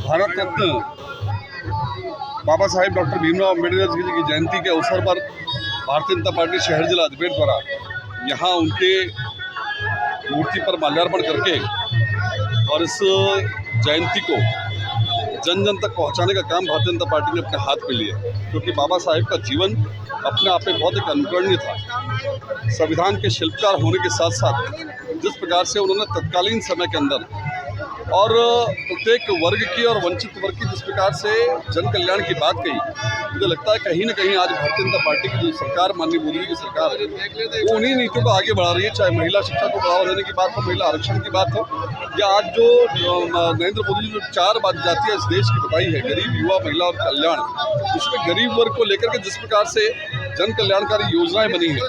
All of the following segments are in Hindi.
भारत रत्न बाबा साहेब डॉक्टर भीमराव अम्बेडकर जी की जयंती के अवसर पर भारतीय जनता पार्टी शहर जिला अजमेर द्वारा यहाँ उनके मूर्ति पर माल्यार्पण करके और इस जयंती को जन जन तक पहुँचाने का काम भारतीय जनता पार्टी ने अपने हाथ में लिया, क्योंकि बाबा साहेब का जीवन अपने आप में बहुत एक अनुकरणीय था। संविधान के शिल्पकार होने के साथ साथ जिस प्रकार से उन्होंने तत्कालीन समय के अंदर और प्रत्येक वर्ग की और वंचित वर्ग की जिस प्रकार से जन कल्याण की बात कही, मुझे लगता है कहीं ना कहीं आज भारतीय जनता पार्टी की जो सरकार, माननीय मोदी जी की सरकार है, वो उन्हीं नीतियों को आगे बढ़ा रही है। चाहे महिला शिक्षा को बढ़ावा देने की बात हो, महिला आरक्षण की बात हो, या आज जो नरेंद्र मोदी जी जो 4 जातियाँ इस देश की बताई है, गरीब, युवा, महिला और कल्याण, उसमें गरीब वर्ग को लेकर के जिस प्रकार से जन कल्याणकारी योजनाएं बनी है,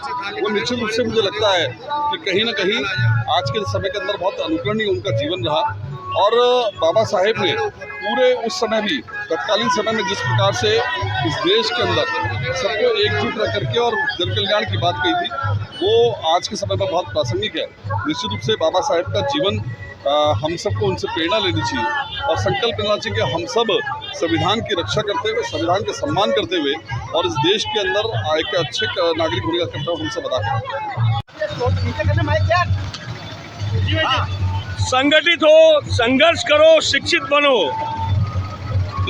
वो निश्चित रूप से मुझे लगता है कि कहीं ना कहीं आज के समय के अंदर बहुत अनुकरणीय उनका जीवन रहा। और बाबा साहेब ने पूरे उस समय भी, तत्कालीन समय में जिस प्रकार से इस देश के अंदर सबको एकजुट रख करके और जन कल्याण की बात कही थी, वो आज के समय में बहुत प्रासंगिक है। निश्चित रूप से बाबा साहेब का जीवन हम सबको उनसे प्रेरणा लेनी चाहिए और संकल्प लेना चाहिए कि हम सब संविधान की रक्षा करते हुए, संविधान का सम्मान करते हुए और इस देश के अंदर एक अच्छे नागरिक होने का कर्तव्य हम सब अदा करें। संगठित हो, संघर्ष करो, शिक्षित बनो,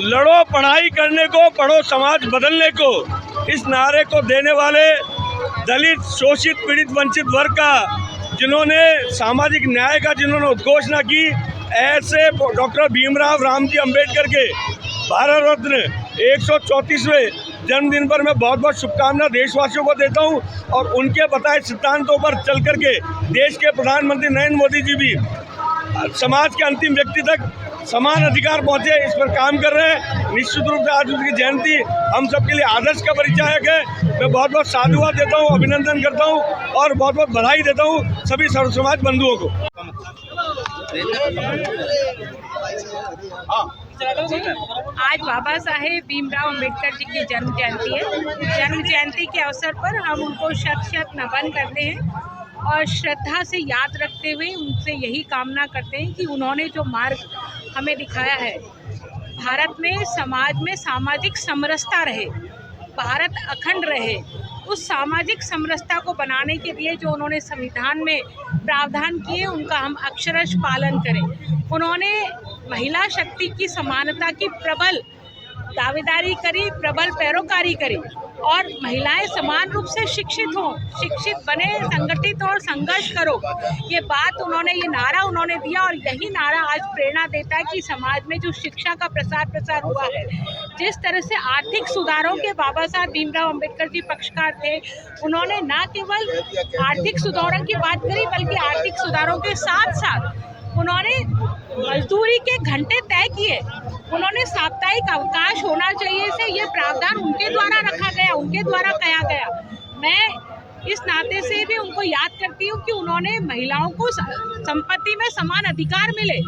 लड़ो पढ़ाई करने को, पढ़ो समाज बदलने को, इस नारे को देने वाले दलित, शोषित, पीड़ित, वंचित वर्ग का, जिन्होंने सामाजिक न्याय का जिन्होंने उद्घोषणा की, ऐसे डॉक्टर भीमराव रामजी अम्बेडकर के भारत रत्न 134वें जन्मदिन पर मैं बहुत बहुत शुभकामना देशवासियों को देता हूं। और उनके बताए सिद्धांतों पर चल करके देश के प्रधानमंत्री नरेंद्र मोदी जी भी समाज के अंतिम व्यक्ति तक समान अधिकार पहुंचे, इस पर काम कर रहे हैं। निश्चित रूप से आज उनकी जयंती हम सबके लिए आदर्श का परिचायक है। मैं बहुत बहुत साधुवाद देता हूं, अभिनंदन करता हूं और बहुत बहुत बधाई देता हूं सभी सर्व समाज बंधुओं को। आज बाबा साहेब भीमराव अम्बेडकर जी की जन्म जयंती है। जन्म जयंती के अवसर पर हम उनको शत शत नमन करते हैं और श्रद्धा से याद रखते हुए उनसे यही कामना करते हैं कि उन्होंने जो मार्ग हमें दिखाया है, भारत में समाज में सामाजिक समरसता रहे, भारत अखंड रहे, उस सामाजिक समरसता को बनाने के लिए जो उन्होंने संविधान में प्रावधान किए, उनका हम अक्षरश पालन करें। उन्होंने महिला शक्ति की समानता की प्रबल दावेदारी करी, प्रबल पैरोकारी करी और महिलाएं समान रूप से शिक्षित हों, शिक्षित बने, संगठित और संघर्ष करो, ये बात उन्होंने, ये नारा उन्होंने दिया और यही नारा आज प्रेरणा देता है कि समाज में जो शिक्षा का प्रसार हुआ है, जिस तरह से आर्थिक सुधारों के बाबा साहब भीमराव अम्बेडकर जी पक्षकार थे, उन्होंने न केवल आर्थिक सुधारों की बात करी बल्कि आर्थिक सुधारों के साथ साथ उन्होंने मजदूरी के घंटे तय किए, उन्होंने साप्ताहिक अवकाश होना चाहिए से ये प्रावधान उनके द्वारा रखा गया, उनके द्वारा किया गया। मैं इस नाते से भी उनको याद करती हूँ कि उन्होंने महिलाओं को संपत्ति में समान अधिकार मिले,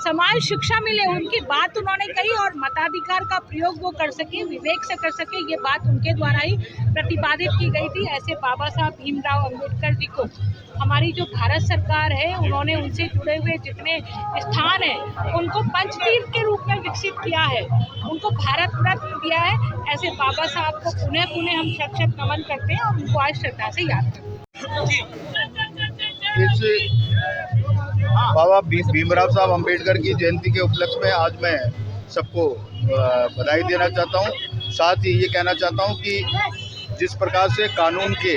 समान शिक्षा मिले, उनकी बात उन्होंने कही और मताधिकार का प्रयोग वो कर सके, विवेक से कर सके, ये बात उनके द्वारा ही प्रतिपादित की गई थी। ऐसे बाबा साहब भीमराव अम्बेडकर जी को हमारी जो भारत सरकार है, उन्होंने उनसे जुड़े हुए जितने स्थान हैं उनको पंचतीर्थ के रूप में विकसित किया है, उनको भारत रत्न दिया है। ऐसे बाबा साहब को पुनः पुनः हम शत शत नमन करते हैं और उनको आज श्रद्धा से याद करते हैं। बाबा भीमराव साहब अम्बेडकर की जयंती के उपलक्ष्य में आज मैं सबको बधाई देना चाहता हूं। साथ ही ये कहना चाहता हूं कि जिस प्रकार से कानून के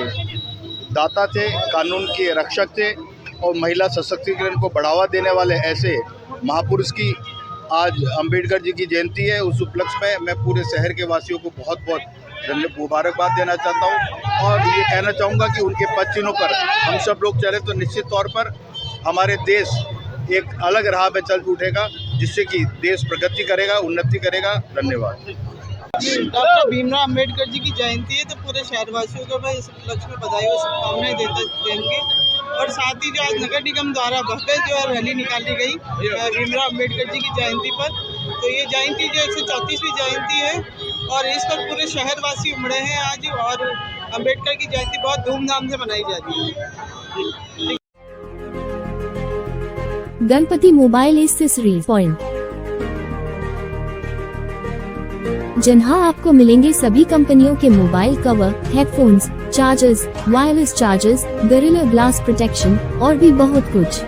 दाता थे, कानून के रक्षक थे और महिला सशक्तिकरण को बढ़ावा देने वाले ऐसे महापुरुष की आज अम्बेडकर जी की जयंती है। उस उपलक्ष्य में मैं पूरे शहर के वासियों को बहुत बहुत मुबारकबाद देना चाहता हूं और ये कहना चाहूँगा कि उनके पद चिन्हों पर हम सब लोग चले तो निश्चित तौर पर हमारे देश एक अलग राह पे चल उठेगा, जिससे कि देश प्रगति करेगा, उन्नति करेगा। धन्यवाद। डॉक्टर भीमराव अम्बेडकर जी की जयंती है तो पूरे शहरवासियों को मैं इस उपलक्ष्य में बधाई और शुभकामनाएं देंगे और साथ ही जो आज नगर निगम द्वारा भव्य जो है रैली निकाली गई भीमराव अम्बेडकर जी की जयंती पर, तो ये जयंती जो 134वीं जयंती है और इस पर पूरे शहरवासी उमड़े हैं आज और अम्बेडकर की जयंती बहुत धूमधाम से मनाई जाती है। गणपति मोबाइल एसेसरीज पॉइंट जहाँ आपको मिलेंगे सभी कंपनियों के mobile cover, headphones, chargers, wireless chargers, gorilla glass protection और भी बहुत कुछ।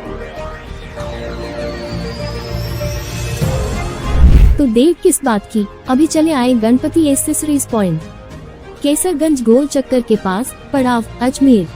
तो देर किस बात की, अभी चले आए गणपति एसेसरीज पॉइंट, केसरगंज गोल चक्कर के पास, पड़ाव, अजमेर।